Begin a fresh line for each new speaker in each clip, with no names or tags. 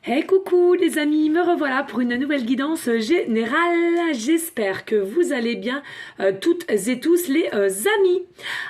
Hey coucou les amis, me revoilà pour une nouvelle guidance générale. J'espère que vous allez bien toutes et tous les amis.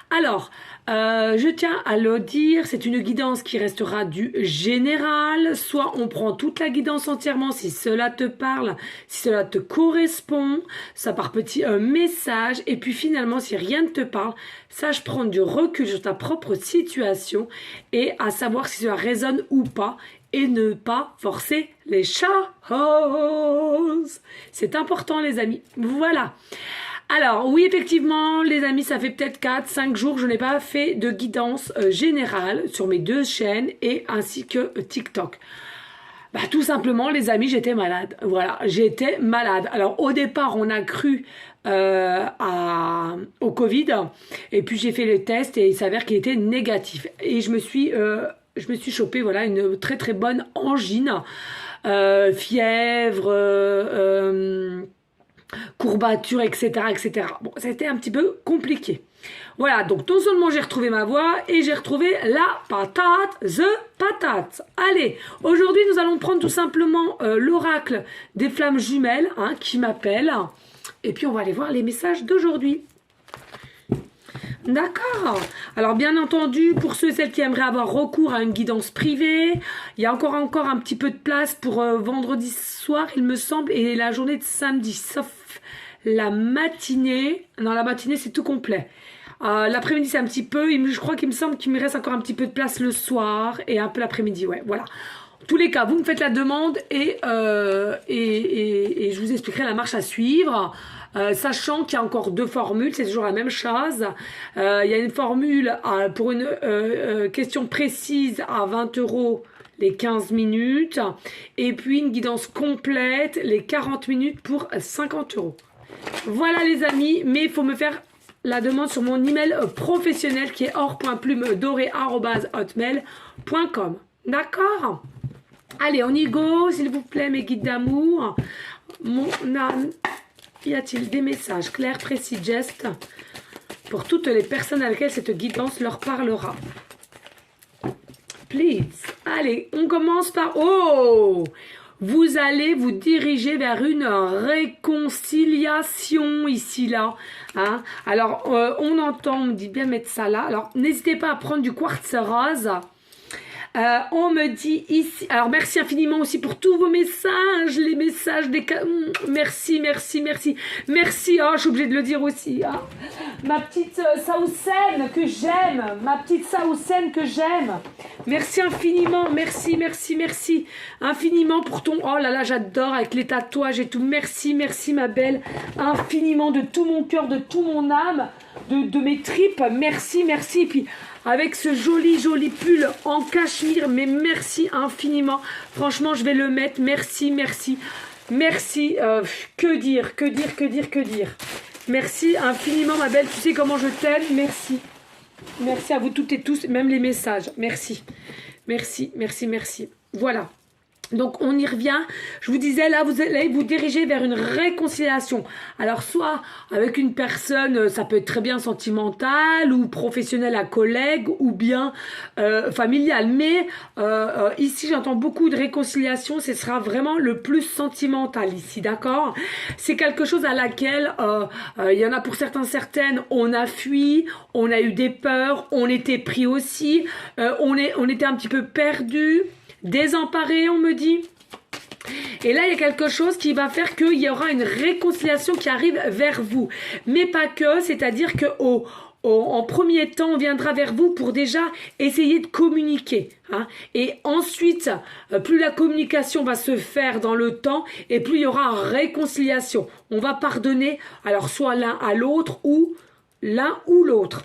Alors, je tiens à le dire, c'est une guidance qui restera du général. Soit on prend toute la guidance entièrement si cela te parle, si cela te correspond, ça par petits messages. Et puis finalement, si rien ne te parle, sache prendre du recul sur ta propre situation et à savoir si cela résonne ou pas. Et ne pas forcer les choses. C'est important les amis. Voilà. Alors oui effectivement les amis, ça fait peut-être 4-5 jours que je n'ai pas fait de guidance générale sur mes deux chaînes et ainsi que TikTok. Bah, tout simplement les amis, j'étais malade. Voilà, j'étais malade. Alors au départ on a cru au Covid et puis j'ai fait le test et il s'avère qu'il était négatif. Et je me suis chopé voilà, une très très bonne angine, fièvre, courbature, etc., etc. Bon, ça a été un petit peu compliqué. Voilà, donc non seulement j'ai retrouvé ma voix et j'ai retrouvé la patate, the patate. Allez, aujourd'hui nous allons prendre tout simplement l'oracle des flammes jumelles qui m'appelle. Et puis on va aller voir les messages d'aujourd'hui. D'accord. Alors bien entendu, pour ceux et celles qui aimeraient avoir recours à une guidance privée, il y a encore un petit peu de place pour vendredi soir, il me semble, et la journée de samedi, sauf la matinée. Non, la matinée, c'est tout complet. L'après-midi, c'est un petit peu, je crois qu'il me semble qu'il me reste encore un petit peu de place le soir et un peu l'après-midi, ouais, voilà. En tous les cas, vous me faites la demande et je vous expliquerai la marche à suivre. Sachant qu'il y a encore deux formules, c'est toujours la même chose. Il y a une formule pour une question précise à 20 € les 15 minutes. Et puis une guidance complète, les 40 minutes pour 50 €. Voilà les amis, mais il faut me faire la demande sur mon email professionnel qui est or.plumedoré@hotmail.com. D'accord? Allez, on y go, s'il vous plaît, mes guides d'amour. Mon âme. Y a-t-il des messages clairs, précis, gestes pour toutes les personnes à lesquelles cette guidance leur parlera? Please. Allez, on commence par... Oh! Vous allez vous diriger vers une réconciliation ici, là. Alors, on entend, on me dit bien mettre ça là. Alors, n'hésitez pas à prendre du quartz rose. On me dit ici, alors merci infiniment aussi pour tous vos messages, les messages des... Merci, merci, merci, merci, oh je suis obligée de le dire aussi, ma petite Saoussen que j'aime, merci infiniment, merci, merci, merci, infiniment pour ton, oh là là j'adore avec les tatouages et tout, merci, merci ma belle, infiniment de tout mon cœur, de tout mon âme, de mes tripes, merci, merci, et puis... avec ce joli pull en cachemire, mais merci infiniment. Franchement, je vais le mettre. Merci, merci, merci. Que dire. Merci infiniment, ma belle. Tu sais comment je t'aime. Merci. Merci à vous toutes et tous, même les messages. Merci. Merci, merci, merci. Voilà. Donc on y revient, je vous disais là vous allez vous diriger vers une réconciliation. Alors soit avec une personne, ça peut être très bien sentimental ou professionnel à collègue ou bien familial. Mais ici j'entends beaucoup de réconciliation, ce sera vraiment le plus sentimental ici, d'accord? C'est quelque chose à laquelle il y en a pour certaines, on a fui, on a eu des peurs, on était pris aussi, on était un petit peu perdu. Désemparé, on me dit. Et là, il y a quelque chose qui va faire qu'il y aura une réconciliation qui arrive vers vous. Mais pas que, c'est-à-dire que en premier temps, on viendra vers vous pour déjà essayer de communiquer. Et ensuite, plus la communication va se faire dans le temps, et plus il y aura réconciliation. On va pardonner, alors soit l'un à l'autre, ou l'un ou l'autre.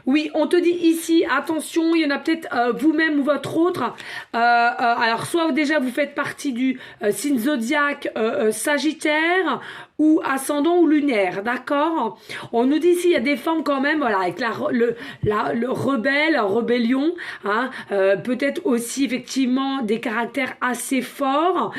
Oui, on te dit ici, attention, il y en a peut-être vous-même ou votre autre. Alors, soit déjà vous faites partie du signe zodiaque Sagittaire ou ascendant ou lunaire, d'accord? On nous dit ici, il y a des femmes quand même, voilà, avec le rebelle, rébellion, peut-être aussi effectivement des caractères assez forts.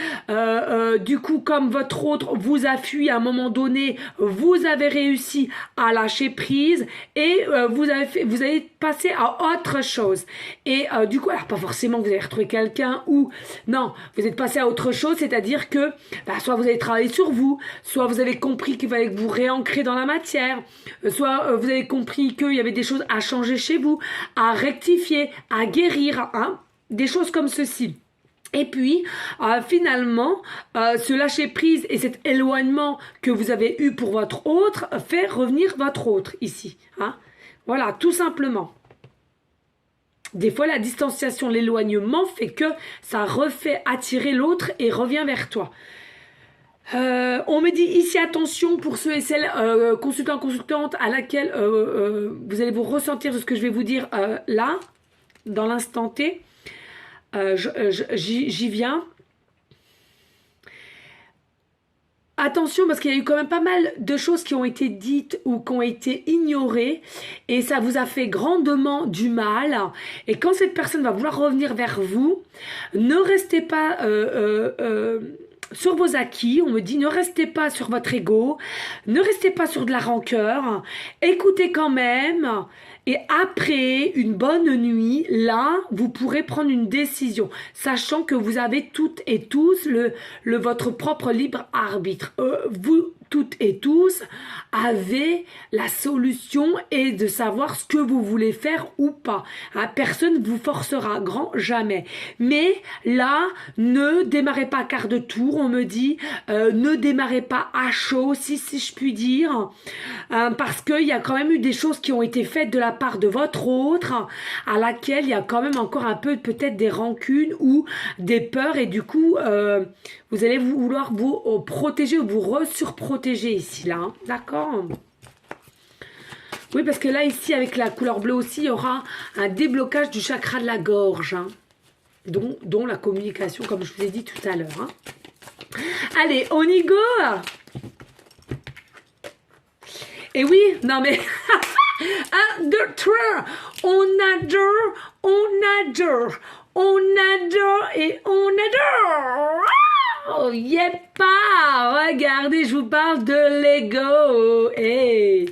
Du coup, comme votre autre vous a fui à un moment donné, vous avez réussi à lâcher prise et vous avez vous allez passer à autre chose. Et du coup, alors pas forcément que vous allez retrouver quelqu'un ou non, vous êtes passé à autre chose, c'est-à-dire que soit vous avez travaillé sur vous, soit vous avez compris qu'il fallait que vous réancrez dans la matière, soit vous avez compris qu'il y avait des choses à changer chez vous, à rectifier, à guérir, hein, des choses comme ceci. Et puis, finalement, ce lâcher-prise et cet éloignement que vous avez eu pour votre autre fait revenir votre autre ici. Hein. Voilà, tout simplement. Des fois, la distanciation, l'éloignement fait que ça refait attirer l'autre et revient vers toi. On me dit ici, attention pour ceux et celles consultants, consultantes à laquelle vous allez vous ressentir de ce que je vais vous dire là, dans l'instant T. J'y viens. Attention parce qu'il y a eu quand même pas mal de choses qui ont été dites ou qui ont été ignorées et ça vous a fait grandement du mal. Et quand cette personne va vouloir revenir vers vous, ne restez pas sur vos acquis. On me dit ne restez pas sur votre ego, ne restez pas sur de la rancœur, écoutez quand même. Et après une bonne nuit, là, vous pourrez prendre une décision, sachant que vous avez toutes et tous votre propre libre arbitre. Vous toutes et tous avez la solution et de savoir ce que vous voulez faire ou pas. Hein, personne ne vous forcera, grand jamais. Mais là, ne démarrez pas à quart de tour, on me dit, ne démarrez pas à chaud, si je puis dire, parce qu'il y a quand même eu des choses qui ont été faites de la part de votre autre, à laquelle il y a quand même encore un peu peut-être des rancunes ou des peurs, et du coup, vous allez vouloir vous protéger ou vous surprotéger ici, là, hein, d'accord? Oui, parce que là, ici, avec la couleur bleue aussi, il y aura un déblocage du chakra de la gorge, hein, dont la communication, comme je vous ai dit tout à l'heure. Hein. Allez, on y go! Et oui, non mais... 1, 2, 3, on adore, on adore, on adore et on adore. Oh, pas, regardez, je vous parle de l'ego. Et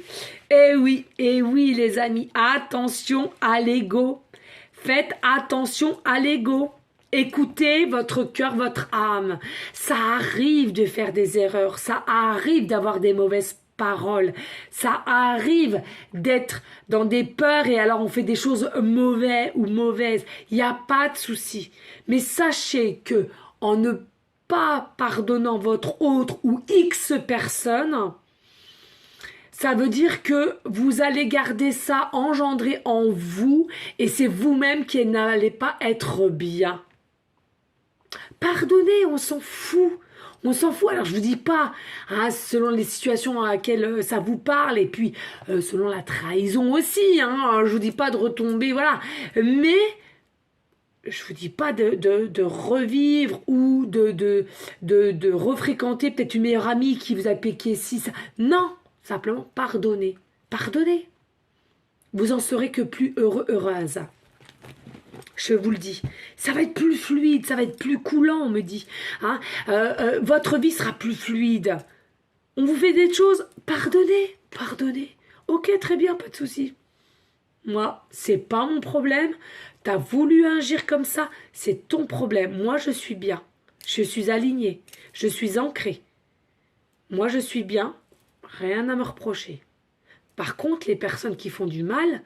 oui, les amis, attention à l'ego. Faites attention à l'ego. Écoutez votre cœur, votre âme. Ça arrive de faire des erreurs, ça arrive d'avoir des mauvaises paroles, ça arrive d'être dans des peurs et alors on fait des choses mauvaises. Il n'y a pas de souci. Mais sachez que en ne pas pardonnant votre autre ou X personne, ça veut dire que vous allez garder ça engendré en vous et c'est vous-même qui n'allez pas être bien. Pardonnez, on s'en fout. On s'en fout. Alors, je ne vous dis pas, hein, selon les situations à laquelle ça vous parle, et puis selon la trahison aussi, hein, je ne vous dis pas de retomber, voilà. Mais, je ne vous dis pas de revivre ou de refréquenter peut-être une meilleure amie qui vous a piqué ci, ça. Non, simplement pardonnez. Pardonnez. Vous en serez que plus heureux, heureuse. Je vous le dis, ça va être plus fluide, ça va être plus coulant, on me dit. Hein, votre vie sera plus fluide. On vous fait des choses, pardonnez. Ok, très bien, pas de souci. Moi, c'est pas mon problème. T'as voulu agir comme ça, c'est ton problème. Moi, je suis bien. Je suis alignée. Je suis ancrée. Moi, je suis bien. Rien à me reprocher. Par contre, les personnes qui font du mal,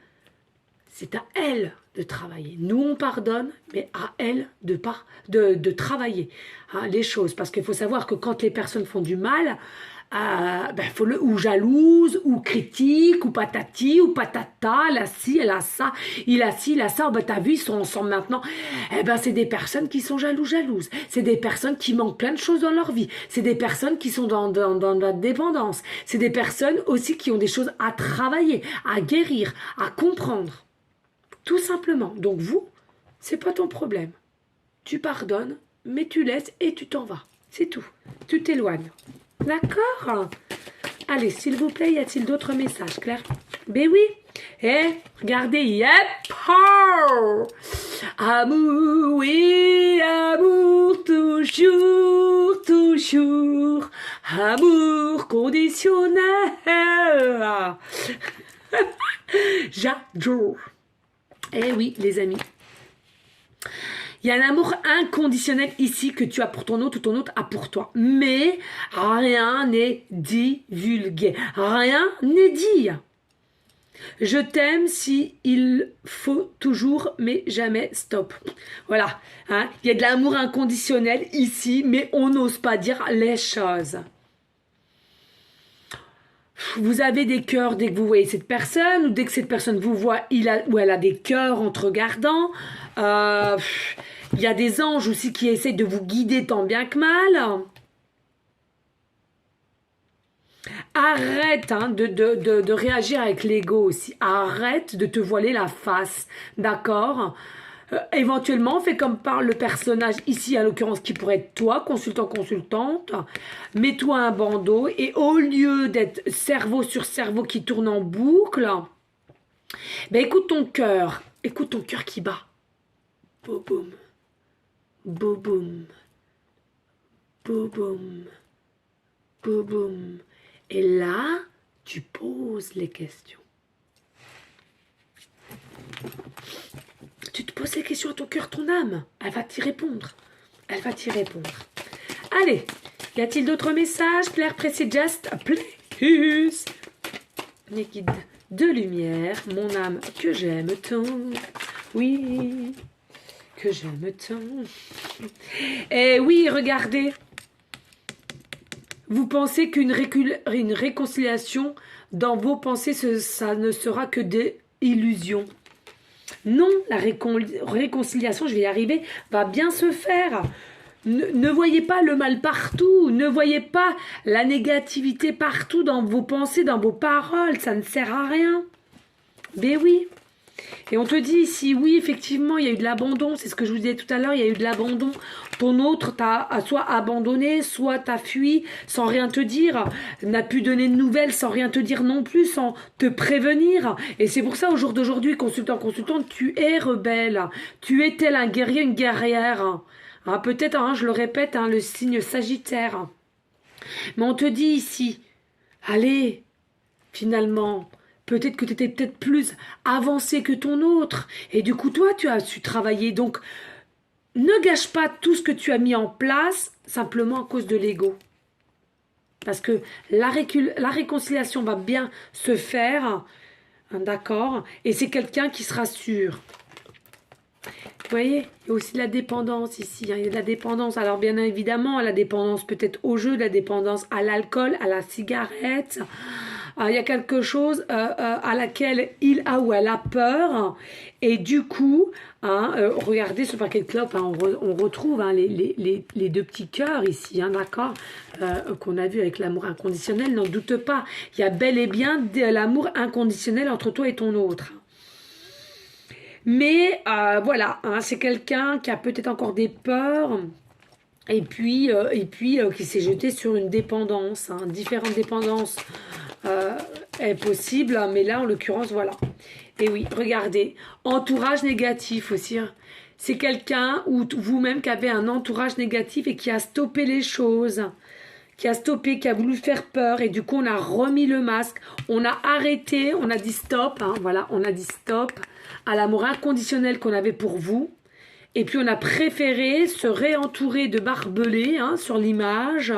c'est à elles de travailler. Nous, on pardonne, mais à elles de travailler hein, les choses. Parce qu'il faut savoir que quand les personnes font du mal, ou jalouse, ou critique, ou patati, ou patata, elle a ci, elle a ça, il a ci, il a ça, t'as vu, ils sont ensemble maintenant. C'est des personnes qui sont jalouses. C'est des personnes qui manquent plein de choses dans leur vie. C'est des personnes qui sont dans la dépendance. C'est des personnes aussi qui ont des choses à travailler, à guérir, à comprendre. Tout simplement. Donc vous, c'est pas ton problème. Tu pardonnes, mais tu laisses et tu t'en vas. C'est tout. Tu t'éloignes. D'accord? Allez, s'il vous plaît, y a-t-il d'autres messages, Claire? Ben oui. Regardez, yep! Amour, oui, amour, toujours. Amour conditionnel. J'adore. Eh oui, les amis. Il y a un amour inconditionnel ici que tu as pour ton autre ou ton autre a pour toi. Mais rien n'est divulgué. Rien n'est dit. Je t'aime si il faut toujours, mais jamais stop. Voilà. Hein, il y a de l'amour inconditionnel ici, mais on n'ose pas dire les choses. Vous avez des cœurs dès que vous voyez cette personne, ou dès que cette personne vous voit, ou elle a des cœurs en te regardant. Il y a des anges aussi qui essaient de vous guider tant bien que mal. Arrête hein, de réagir avec l'ego aussi. Arrête de te voiler la face. D'accord éventuellement, fais comme par le personnage ici, à l'occurrence, qui pourrait être toi, consultant, consultante. Mets-toi un bandeau et au lieu d'être cerveau sur cerveau qui tourne en boucle, ben écoute ton cœur qui bat. Boum, boum, boum, boum, boum. Et là, tu poses les questions. Tu te poses les questions à ton cœur, ton âme. Elle va t'y répondre. Elle va t'y répondre. Allez, y a-t-il d'autres messages? Claire, précis, just plus. Mes guides de lumière, mon âme que j'aime tant. Oui, que j'aime tant. Et oui, regardez. Vous pensez qu'une réconciliation dans vos pensées, ça ne sera que des illusions. Non, la réconciliation, je vais y arriver, va bien se faire. Ne voyez pas le mal partout, ne voyez pas la négativité partout dans vos pensées, dans vos paroles, ça ne sert à rien. Ben oui. Et on te dit ici, oui, effectivement, il y a eu de l'abandon, c'est ce que je vous disais tout à l'heure, il y a eu de l'abandon. Ton autre t'a soit abandonné, soit t'a fui sans rien te dire, n'a pu donner de nouvelles sans rien te dire non plus, sans te prévenir. Et c'est pour ça, au jour d'aujourd'hui, consultante, tu es rebelle. Tu es tel un guerrier, une guerrière. Hein, peut-être, hein, je le répète, hein, le signe Sagittaire. Mais on te dit ici, allez, finalement... Peut-être que tu étais peut-être plus avancé que ton autre. Et du coup, toi, tu as su travailler. Donc, ne gâche pas tout ce que tu as mis en place simplement à cause de l'ego. Parce que la réconciliation va bien se faire. D'accord? Et c'est quelqu'un qui sera sûr. Vous voyez, il y a aussi de la dépendance ici. Hein, il y a de la dépendance. Alors, bien évidemment, la dépendance peut-être au jeu, la dépendance à l'alcool, à la cigarette. Il y a quelque chose à laquelle il a ou elle a peur. Et du coup, hein, regardez ce paquet de clopes, hein, on retrouve hein, les deux petits cœurs ici, hein, d'accord, qu'on a vu avec l'amour inconditionnel. N'en doute pas, il y a bel et bien de l'amour inconditionnel entre toi et ton autre. Mais voilà, hein, c'est quelqu'un qui a peut-être encore des peurs. Et puis qui s'est jeté sur une dépendance, hein, différentes dépendances est possible, mais là en l'occurrence voilà. Et oui, regardez, entourage négatif aussi. Hein. C'est quelqu'un ou vous-même qui avez un entourage négatif et qui a stoppé les choses, qui a stoppé, qui a voulu faire peur et du coup on a remis le masque, on a arrêté, on a dit stop, hein, voilà, on a dit stop à l'amour inconditionnel qu'on avait pour vous. Et puis, on a préféré se réentourer de barbelés hein, sur l'image.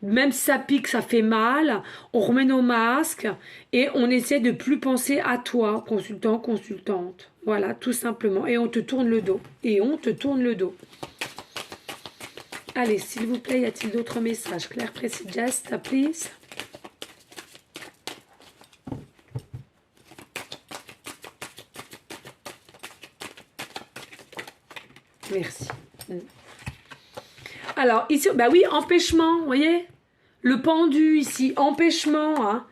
Même si ça pique, ça fait mal. On remet nos masques et on essaie de plus penser à toi, consultant, consultante. Voilà, tout simplement. Et on te tourne le dos. Et on te tourne le dos. Allez, s'il vous plaît, y a-t-il d'autres messages? Claire, précis, just, please. Merci. Alors, ici, bah oui, empêchement, vous voyez? Le pendu ici, empêchement, hein.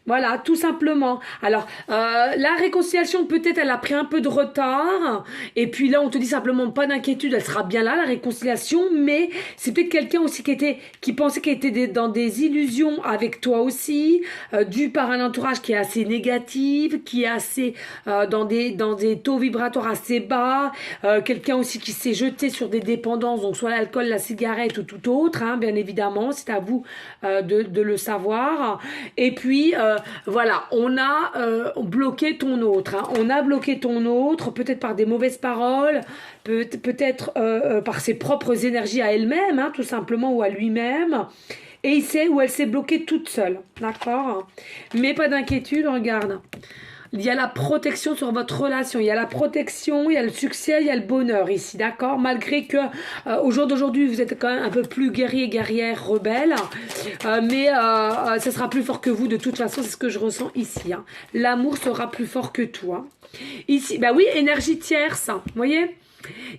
Voilà, tout simplement. Alors, la réconciliation, peut-être, elle a pris un peu de retard. Et puis là, on te dit simplement, pas d'inquiétude, elle sera bien là, la réconciliation. Mais c'est peut-être quelqu'un aussi qui pensait qu'elle était dans des illusions avec toi aussi, dû par un entourage qui est assez négatif, qui est assez dans des taux vibratoires assez bas. Quelqu'un aussi qui s'est jeté sur des dépendances, donc soit l'alcool, la cigarette ou tout autre, hein, bien évidemment. C'est à vous de le savoir. Et puis... voilà, on a bloqué ton autre. Hein. On a bloqué ton autre, peut-être par des mauvaises paroles, peut-être par ses propres énergies à elle-même, hein, tout simplement, ou à lui-même. Et il sait où elle s'est bloquée toute seule. D'accord? Mais pas d'inquiétude, regarde. Il y a la protection sur votre relation, il y a la protection, il y a le succès, il y a le bonheur ici, d'accord? Malgré que au jour d'aujourd'hui, vous êtes quand même un peu plus guerrier, guerrière, rebelle, mais ça sera plus fort que vous de toute façon, c'est ce que je ressens ici. Hein. L'amour sera plus fort que toi. Ici, bah oui, énergie tierce, hein, vous voyez?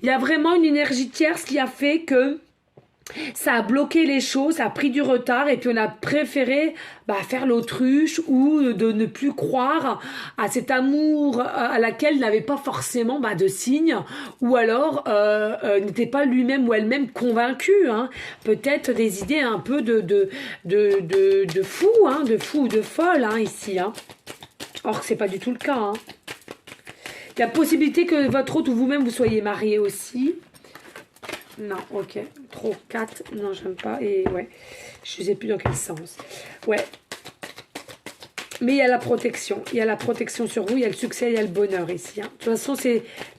Il y a vraiment une énergie tierce qui a fait que ça a bloqué les choses, ça a pris du retard et puis on a préféré faire l'autruche ou de ne plus croire à cet amour à laquelle il n'avait pas forcément de signe ou alors n'était pas lui-même ou elle-même convaincu. Hein. Peut-être des idées un peu de fou, hein, de fou ou de folle hein, ici. Hein. Or que c'est pas du tout le cas. Hein. Il y a possibilité que votre autre ou vous-même vous soyez marié aussi. Non, ok. Trop 4. Non, j'aime pas. Et ouais, je ne sais plus dans quel sens. Ouais. Mais il y a la protection. Il y a la protection sur vous. Il y a le succès, il y a le bonheur ici. Hein. De toute façon,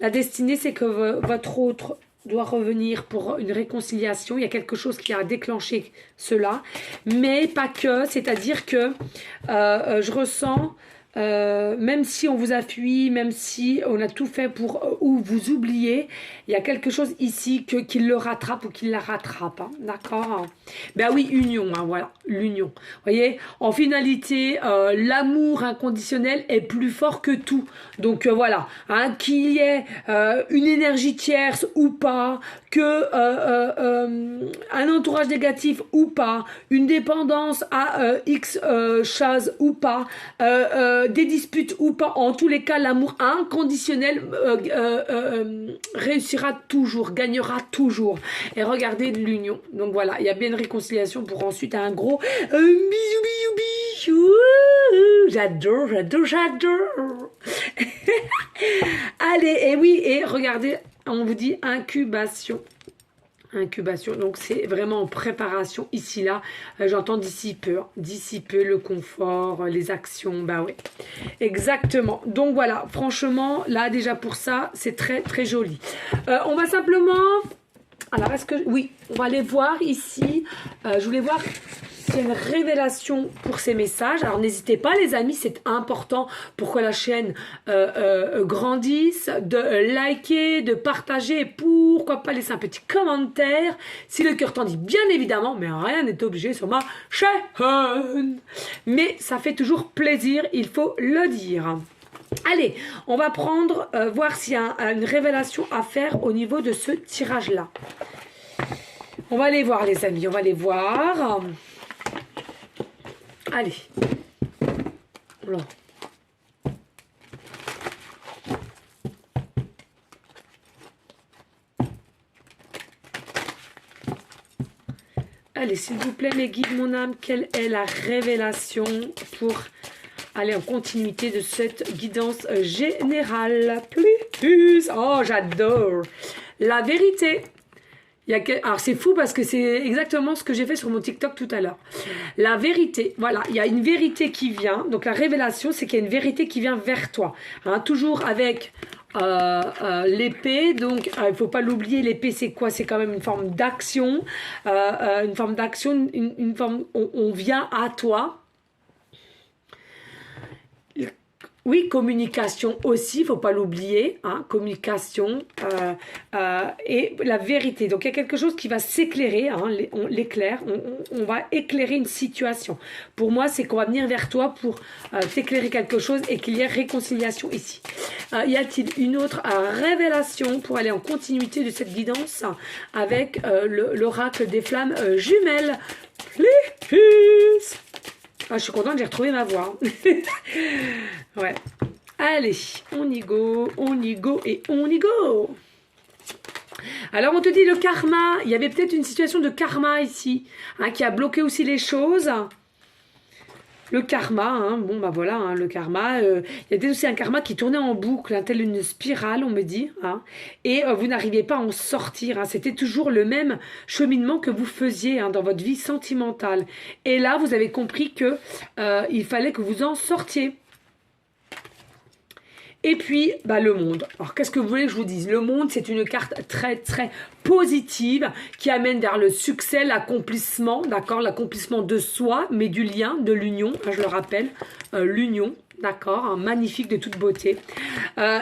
la destinée, c'est que votre autre doit revenir pour une réconciliation. Il y a quelque chose qui a déclenché cela. Mais pas que. C'est-à-dire que je ressens... même si on vous a fui, même si on a tout fait pour ou vous oublier, il y a quelque chose ici qu'il le rattrape ou qu'il la rattrape. Hein, d'accord? Ben oui, union, hein, voilà, l'union. Vous voyez, en finalité, l'amour inconditionnel est plus fort que tout. Donc voilà, hein, qu'il y ait une énergie tierce ou pas, que un entourage négatif ou pas, une dépendance à X choses ou pas, des disputes ou pas, en tous les cas, l'amour inconditionnel réussira toujours, gagnera toujours. Et regardez l'union. Donc voilà, il y a bien une réconciliation pour ensuite un gros bisou, bisou, bisou. J'adore, j'adore, j'adore. Allez, et oui, et regardez, on vous dit incubation. Incubation, donc c'est vraiment en préparation ici là, j'entends d'ici peu le confort, les actions, bah ouais, exactement. Donc voilà, franchement là déjà pour ça c'est très très joli. On va simplement, alors est-ce que, oui, on va aller voir ici, je voulais voir s'il y a une révélation pour ces messages. Alors n'hésitez pas les amis, c'est important pour que la chaîne grandisse, de liker, de partager, pourquoi pas laisser un petit commentaire si le cœur t'en dit, bien évidemment, mais rien n'est obligé sur ma chaîne. Mais ça fait toujours plaisir, il faut le dire. Allez, on va prendre, voir s'il y a une révélation à faire au niveau de ce tirage-là. On va aller voir les amis, on va aller voir. Allez. Voilà. Allez, s'il vous plaît, mes guides, mon âme, quelle est la révélation pour aller en continuité de cette guidance générale? Plus. Oh, j'adore. La vérité. Alors c'est fou parce que c'est exactement ce que j'ai fait sur mon TikTok tout à l'heure. La vérité, voilà, il y a une vérité qui vient. Donc la révélation, c'est qu'il y a une vérité qui vient vers toi. Hein, toujours avec l'épée. Donc il ne faut pas l'oublier, l'épée c'est quoi? C'est quand même une forme d'action. Une forme d'action, une forme, on vient à toi. Oui, communication aussi, il ne faut pas l'oublier, hein, communication et la vérité. Donc, il y a quelque chose qui va s'éclairer, hein, on l'éclaire, on va éclairer une situation. Pour moi, c'est qu'on va venir vers toi pour t'éclairer quelque chose et qu'il y ait réconciliation ici. Y a-t-il une autre révélation pour aller en continuité de cette guidance avec l'oracle des flammes jumelles? Please. Ah, je suis contente, j'ai retrouvé ma voix. Ouais. Allez, on y go et on y go. Alors, on te dit le karma. Il y avait peut-être une situation de karma ici, hein, qui a bloqué aussi les choses. Le karma, hein, bon bah voilà, hein, le karma, il y a aussi un karma qui tournait en boucle, hein, telle une spirale, on me dit, hein, et vous n'arriviez pas à en sortir, hein, c'était toujours le même cheminement que vous faisiez hein, dans votre vie sentimentale. Et là, vous avez compris que il fallait que vous en sortiez. Et puis, bah, le monde. Alors, qu'est-ce que vous voulez que je vous dise? Le monde, c'est une carte très, très positive qui amène vers le succès, l'accomplissement, d'accord? L'accomplissement de soi, mais du lien, de l'union, hein, je le rappelle, l'union, d'accord? Hein, magnifique, de toute beauté.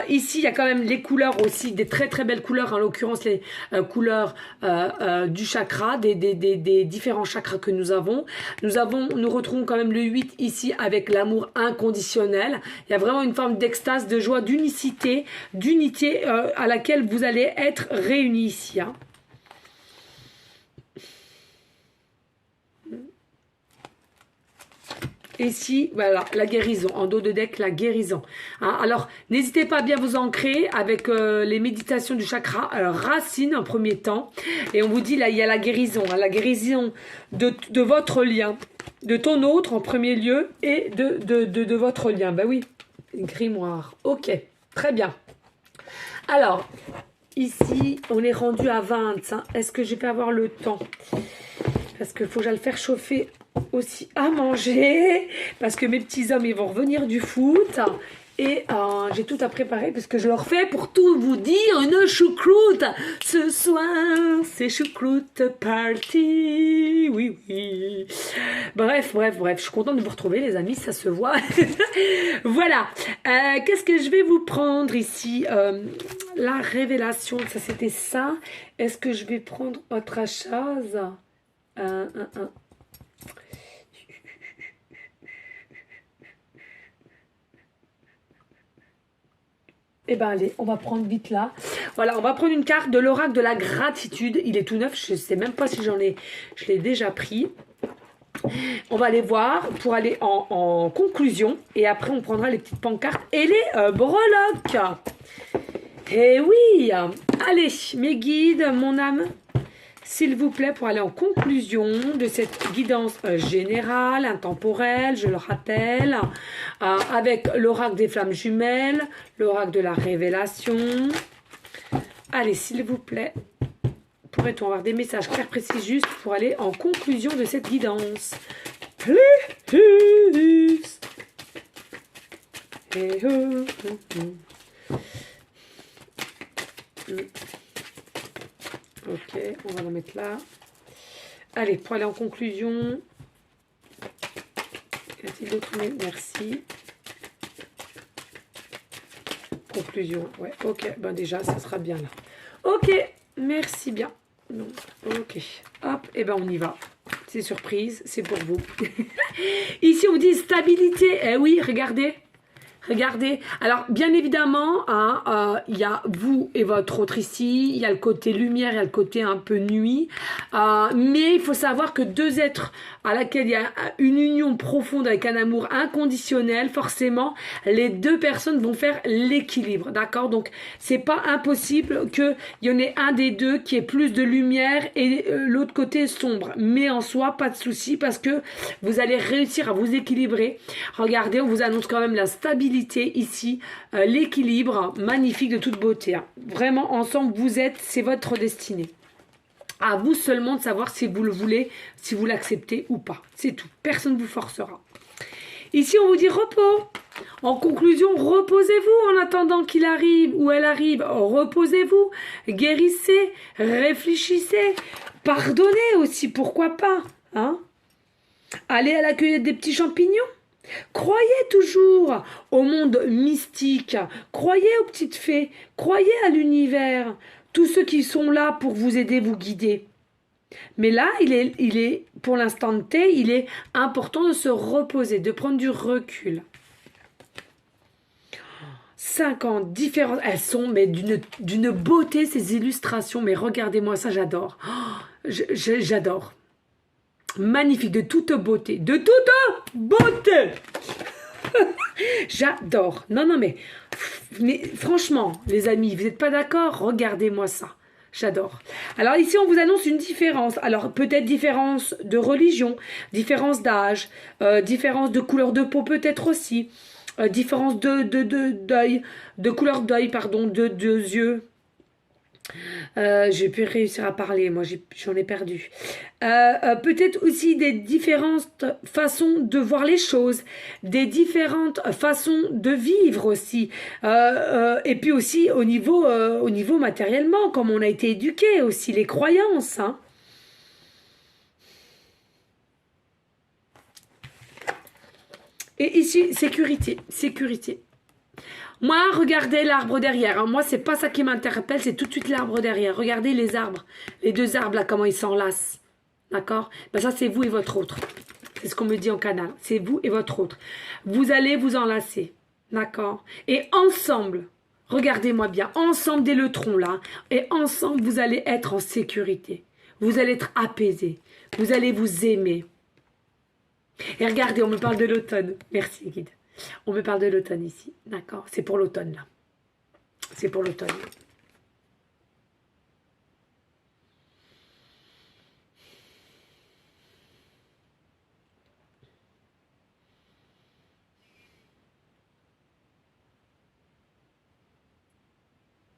Ici, il y a quand même les couleurs aussi, des très, très belles couleurs, en l'occurrence, les couleurs du chakra, des différents chakras que nous avons. Nous retrouvons quand même le 8 ici avec l'amour inconditionnel. Il y a vraiment une forme d'extase, de joie, d'unicité, d'unité à laquelle vous allez être réunis ici. Hein. Ici, voilà, la guérison. En dos de deck, la guérison. Hein, alors, n'hésitez pas à bien vous ancrer avec les méditations du chakra racine en premier temps. Et on vous dit, là, il y a la guérison. Hein, la guérison de votre lien. De ton autre en premier lieu et de votre lien. Ben oui, grimoire. Ok, très bien. Alors, ici, on est rendu à 20. Hein. Est-ce que je vais avoir le temps? Parce qu'il faut que j'aille faire chauffer aussi à manger. Parce que mes petits hommes, ils vont revenir du foot. Et j'ai tout à préparer parce que je leur fais pour tout vous dire une choucroute. Ce soir, c'est choucroute party. Oui, oui. Bref. Je suis contente de vous retrouver, les amis. Ça se voit. Voilà. Qu'est-ce que je vais vous prendre ici? La révélation. Ça, c'était ça. Est-ce que je vais prendre autre chose? Eh ben allez, on va prendre vite là. Voilà, on va prendre une carte de l'oracle de la gratitude. Il est tout neuf, je ne sais même pas si je l'ai déjà pris. On va aller voir pour aller en conclusion. Et après, on prendra les petites pancartes et les breloques. Eh oui, allez, mes guides, mon âme. S'il vous plaît, pour aller en conclusion de cette guidance générale, intemporelle, je le rappelle, avec l'oracle des flammes jumelles, l'oracle de la révélation. Allez, s'il vous plaît, pourrait-on avoir des messages clairs, précis, justes pour aller en conclusion de cette guidance? Please. Ok, on va la mettre là. Allez, pour aller en conclusion. Y a-t-il d'autres? Merci. Conclusion, ouais, ok. Ben déjà, ça sera bien là. Ok, merci bien. Donc, ok, hop, et ben on y va. C'est surprise, c'est pour vous. Ici, on vous dit stabilité. Eh oui, regardez. Regardez, alors bien évidemment, hein, y a vous et votre autre ici, il y a le côté lumière, il y a le côté un peu nuit, mais il faut savoir que deux êtres à laquelle il y a une union profonde avec un amour inconditionnel, forcément, les deux personnes vont faire l'équilibre, d'accord? Donc, c'est pas impossible qu'il y en ait un des deux qui ait plus de lumière et l'autre côté sombre, mais en soi, pas de souci parce que vous allez réussir à vous équilibrer. Regardez, on vous annonce quand même la stabilité ici, l'équilibre magnifique de toute beauté. Hein. Vraiment, ensemble, vous êtes, c'est votre destinée. À vous seulement de savoir si vous le voulez, si vous l'acceptez ou pas. C'est tout. Personne ne vous forcera. Ici, on vous dit repos. En conclusion, reposez-vous en attendant qu'il arrive ou elle arrive. Reposez-vous, guérissez, réfléchissez, pardonnez aussi, pourquoi pas. Hein? Allez à la cueillette des petits champignons. Croyez toujours au monde mystique, croyez aux petites fées, croyez à l'univers, tous ceux qui sont là pour vous aider, vous guider. Mais là, il est pour l'instant T, il est important de se reposer, de prendre du recul. 50 différentes, elles sont mais d'une beauté ces illustrations, mais regardez-moi ça, j'adore. J'adore. Magnifique, de toute beauté. De toute beauté. J'adore. Non, mais franchement, les amis, vous n'êtes pas d'accord? Regardez-moi ça. J'adore. Alors ici, on vous annonce une différence. Alors peut-être différence de religion, différence d'âge, différence de couleur de peau peut-être aussi, différence d'œil, de couleur d'œil, pardon, de yeux. J'ai pu réussir à parler, moi j'en ai perdu. Peut-être aussi des différentes façons de voir les choses, des différentes façons de vivre aussi, et puis aussi au niveau matériellement, comme on a été éduqué aussi, les croyances. Hein. Et ici, sécurité, sécurité. Moi, regardez l'arbre derrière. Hein. Moi, c'est pas ça qui m'interpelle, c'est tout de suite l'arbre derrière. Regardez les arbres, les deux arbres là, comment ils s'enlacent. D'accord? Ben ça, c'est vous et votre autre. C'est ce qu'on me dit en canal. C'est vous et votre autre. Vous allez vous enlacer. D'accord? Et ensemble, regardez-moi bien, ensemble dès le tronc là, et ensemble, vous allez être en sécurité. Vous allez être apaisés. Vous allez vous aimer. Et regardez, on me parle de l'automne. Merci, guide. On me parle de l'automne ici. D'accord? C'est pour l'automne, là. C'est pour l'automne.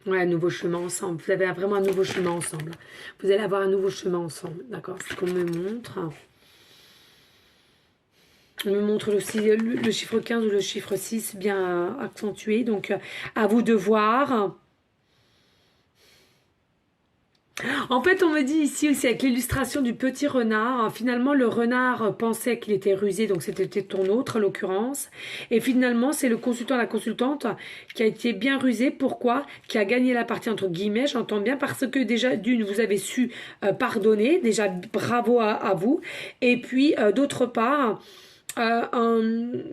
Ouais, un nouveau chemin ensemble. Vous avez vraiment un nouveau chemin ensemble. Vous allez avoir un nouveau chemin ensemble. D'accord? C'est ce qu'on me montre. On me montre aussi le chiffre 15 ou le chiffre 6 bien accentué. Donc, à vous de voir. En fait, on me dit ici aussi avec l'illustration du petit renard, finalement le renard pensait qu'il était rusé, donc c'était ton autre en l'occurrence. Et finalement, c'est le consultant, la consultante qui a été bien rusé. Pourquoi? Qui a gagné la partie entre guillemets, j'entends bien, parce que déjà d'une, vous avez su pardonner, déjà bravo à vous. Et puis d'autre part...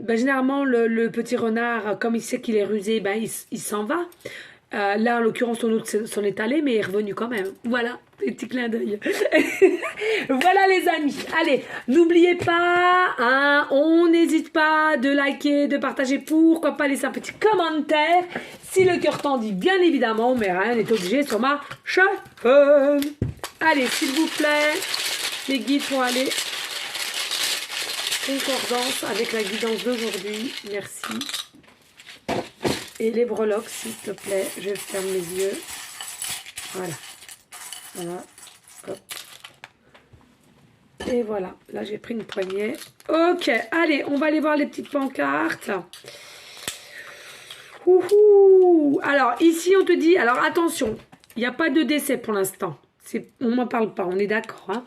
généralement, le petit renard, comme il sait qu'il est rusé, il s'en va. Là, en l'occurrence, ton autre s'en est allé, mais il est revenu quand même. Voilà, petit clin d'œil. Voilà, les amis. Allez, n'oubliez pas, hein, on n'hésite pas de liker, de partager, pourquoi pas laisser un petit commentaire. Si le cœur t'en dit, bien évidemment, mais rien n'est obligé sur ma chaîne. Allez, s'il vous plaît, les guides pour aller concordance avec la guidance d'aujourd'hui. Merci. Et les breloques, s'il te plaît. Je ferme les yeux. Voilà. Voilà. Hop. Et voilà. Là, j'ai pris une poignée. Ok. Allez, on va aller voir les petites pancartes. Ouhou. Alors, ici, on te dit... Alors, attention. Il n'y a pas de décès pour l'instant. On ne m'en parle pas. On est d'accord, hein?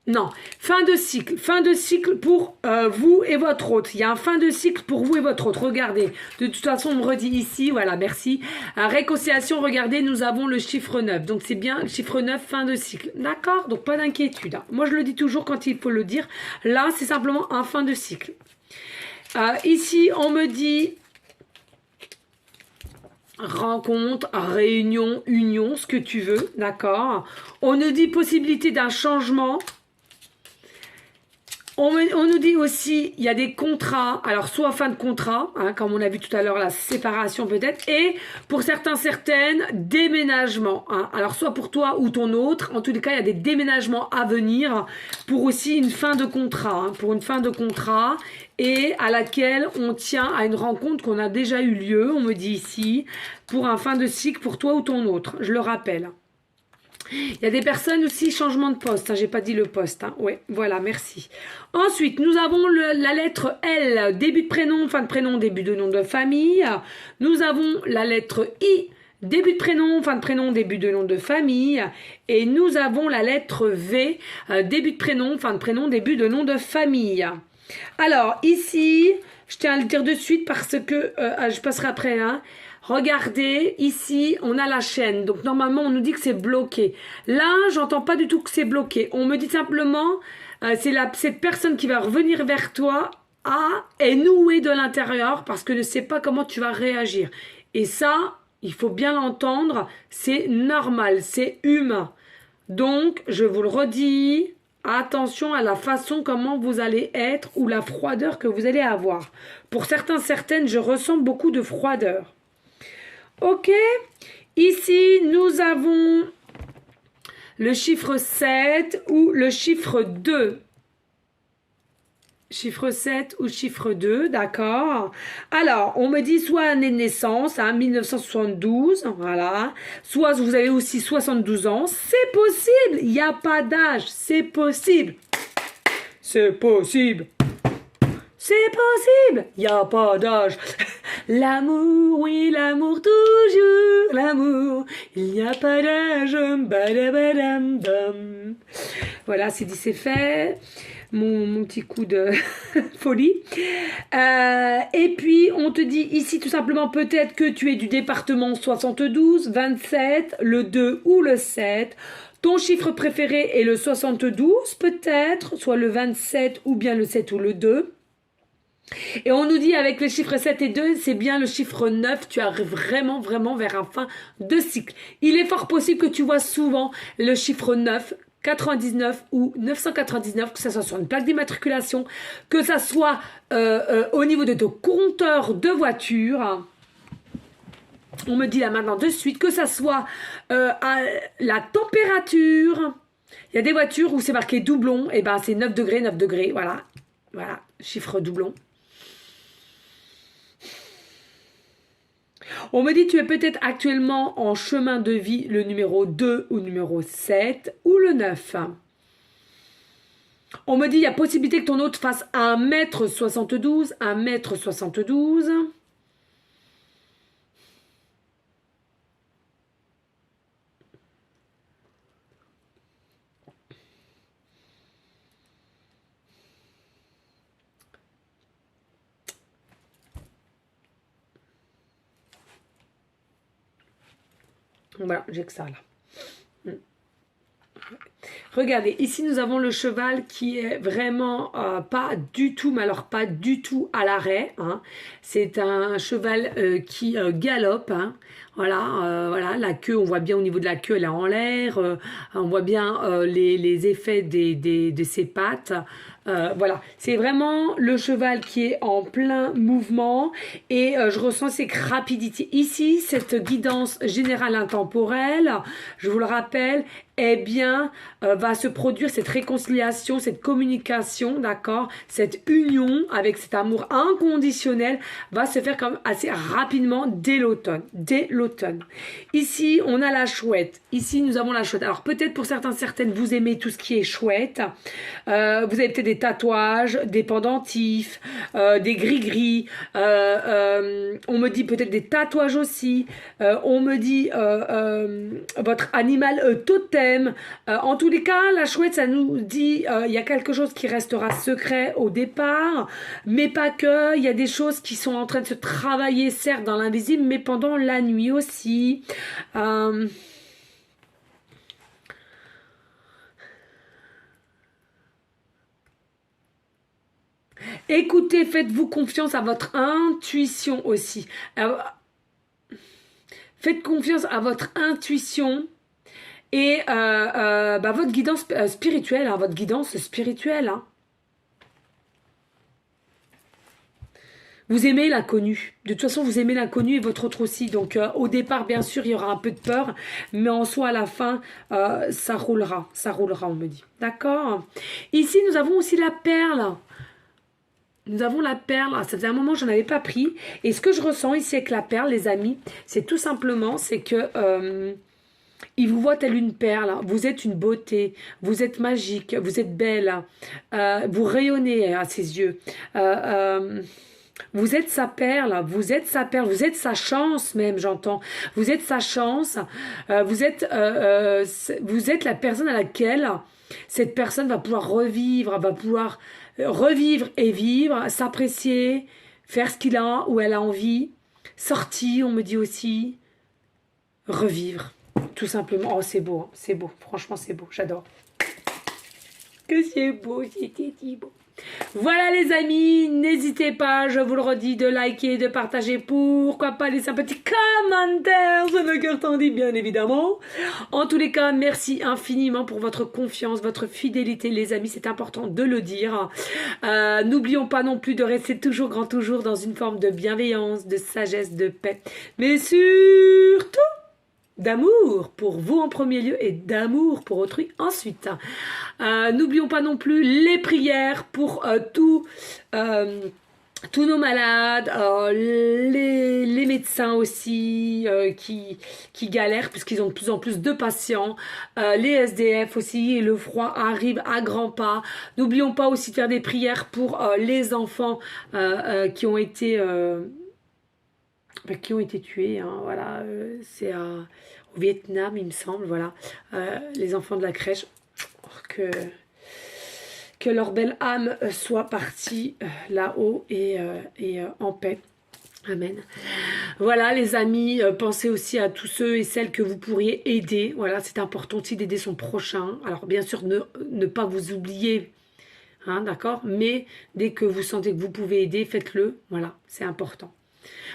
Non, fin de cycle pour vous et votre autre. Il y a un fin de cycle pour vous et votre autre. Regardez, de toute façon, on me redit ici, voilà, merci. Réconciliation, regardez, nous avons le chiffre 9. Donc, c'est bien le chiffre 9, fin de cycle. D'accord? Donc, pas d'inquiétude. Hein. Moi, je le dis toujours quand il faut le dire. Là, c'est simplement un fin de cycle. Ici, on me dit... rencontre, réunion, union, ce que tu veux, d'accord? On nous dit possibilité d'un changement. On nous dit aussi, il y a des contrats, alors soit fin de contrat, hein, comme on a vu tout à l'heure, la séparation peut-être, et pour certaines, déménagement. Hein. Alors soit pour toi ou ton autre, en tous les cas, il y a des déménagements à venir pour aussi une fin de contrat, hein, pour une fin de contrat, et à laquelle on tient à une rencontre qu'on a déjà eu lieu, on me dit ici, pour un fin de cycle pour toi ou ton autre, je le rappelle. Il y a des personnes aussi, changement de poste, hein, j'ai pas dit le poste, hein. Ouais, voilà, merci. Ensuite, nous avons la lettre L, début de prénom, fin de prénom, début de nom de famille. Nous avons la lettre I, début de prénom, fin de prénom, début de nom de famille. Et nous avons la lettre V, début de prénom, fin de prénom, début de nom de famille. Alors, ici, je tiens à le dire de suite parce que je passerai après, hein. Regardez, ici, on a la chaîne. Donc, normalement, on nous dit que c'est bloqué. Là, j'entends pas du tout que c'est bloqué. On me dit simplement, c'est cette personne qui va revenir vers toi est nouée de l'intérieur parce que ne sait pas comment tu vas réagir. Et ça, il faut bien l'entendre, c'est normal, c'est humain. Donc, je vous le redis, attention à la façon comment vous allez être ou la froideur que vous allez avoir. Pour certaines, je ressens beaucoup de froideur. Ok. Ici, nous avons le chiffre 7 ou le chiffre 2. Chiffre 7 ou chiffre 2, d'accord. Alors, on me dit soit année de naissance, 1972, voilà. Soit vous avez aussi 72 ans. C'est possible, il n'y a pas d'âge, c'est possible. C'est possible. C'est possible, il n'y a pas d'âge. L'amour, oui, l'amour, toujours l'amour. Il n'y a pas d'âge. Badabadam dam. Voilà, c'est dit, c'est fait. Mon petit coup de folie. Et puis, on te dit ici tout simplement peut-être que tu es du département 72, 27, le 2 ou le 7. Ton chiffre préféré est le 72 peut-être, soit le 27 ou bien le 7 ou le 2. Et on nous dit avec les chiffres 7 et 2, c'est bien le chiffre 9, tu arrives vraiment, vraiment vers un fin de cycle. Il est fort possible que tu vois souvent le chiffre 9, 99 ou 999, que ce soit sur une plaque d'immatriculation, que ce soit au niveau de ton compteur de voiture. On me dit là maintenant de suite, que ça soit à la température. Il y a des voitures où c'est marqué doublon, et ben c'est 9 degrés, 9 degrés, voilà. Voilà, chiffre doublon. On me dit tu es peut-être actuellement en chemin de vie le numéro 2 ou numéro 7 ou le 9. On me dit il y a possibilité que ton hôte fasse 1m72, 1m72. Voilà, j'ai que ça là. Regardez, ici nous avons le cheval qui est vraiment pas du tout, mais alors pas du tout à l'arrêt. Hein. C'est un cheval qui galope. Hein. Voilà, voilà, la queue, on voit bien au niveau de la queue, elle est en l'air. On voit bien les effets de ses pattes. Voilà, c'est vraiment le cheval qui est en plein mouvement et je ressens cette rapidité. Ici, cette guidance générale intemporelle, je vous le rappelle, eh bien, va se produire cette réconciliation, cette communication, d'accord, cette union avec cet amour inconditionnel va se faire quand même assez rapidement dès l'automne. Dès l'automne. Ici, on a la chouette. Ici, nous avons la chouette. Alors, peut-être pour certaines, vous aimez tout ce qui est chouette. Vous avez peut-être des tatouages, des pendentifs, des gris-gris. On me dit peut-être des tatouages aussi. On me dit votre animal totem. En tous les cas, la chouette, ça nous dit il y a quelque chose qui restera secret au départ, mais pas que. Il y a des choses qui sont en train de se travailler, certes, dans l'invisible, mais pendant la nuit aussi. Écoutez, faites-vous confiance à votre intuition aussi. Faites confiance à votre intuition et votre guidance spirituelle, hein, votre guidance spirituelle. Hein. Vous aimez l'inconnu. De toute façon, vous aimez l'inconnu et votre autre aussi. Donc, au départ, bien sûr, il y aura un peu de peur. Mais en soi, à la fin, ça roulera. Ça roulera, on me dit. D'accord. Ici, nous avons aussi la perle. Nous avons la perle. Ah, ça faisait un moment que je n'en avais pas pris. Et ce que je ressens ici avec la perle, les amis, c'est tout simplement, c'est que... il vous voit telle une perle, vous êtes une beauté, vous êtes magique, vous êtes belle, vous rayonnez à ses yeux. Vous êtes sa perle, vous êtes sa perle, vous êtes sa chance même, j'entends. Vous êtes sa chance, vous êtes la personne à laquelle cette personne va pouvoir revivre et vivre, s'apprécier, faire ce qu'il a ou elle a envie, sortir, on me dit aussi, revivre, tout simplement. Oh, c'est beau, franchement c'est beau, j'adore. Que c'est beau, c'était si beau. Voilà les amis, n'hésitez pas, je vous le redis, de liker, de partager, pourquoi pas laisser un petit commentaire, ça me cœur tendit bien évidemment. En tous les cas, merci infiniment pour votre confiance, votre fidélité les amis, c'est important de le dire. N'oublions pas non plus de rester toujours dans une forme de bienveillance, de sagesse, de paix, mais surtout d'amour pour vous en premier lieu et d'amour pour autrui ensuite. N'oublions pas non plus les prières pour tous nos malades, les médecins aussi qui galèrent puisqu'ils ont de plus en plus de patients, les SDF aussi, et le froid arrive à grands pas. N'oublions pas aussi de faire des prières pour les enfants qui ont été tués, hein, voilà, c'est au Vietnam, il me semble, voilà, les enfants de la crèche, que leur belle âme soit partie là-haut et en paix. Amen. Voilà les amis, pensez aussi à tous ceux et celles que vous pourriez aider. Voilà, c'est important aussi d'aider son prochain. Alors bien sûr, ne pas vous oublier, hein, d'accord? Mais dès que vous sentez que vous pouvez aider, faites-le. Voilà, c'est important.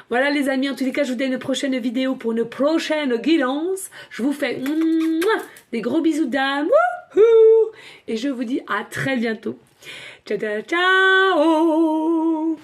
Voilà les amis, en tous les cas, je vous donne une prochaine vidéo pour une prochaine guidance. Je vous fais des gros bisous d'âme. Et je vous dis à très bientôt. Ciao, ciao, ciao.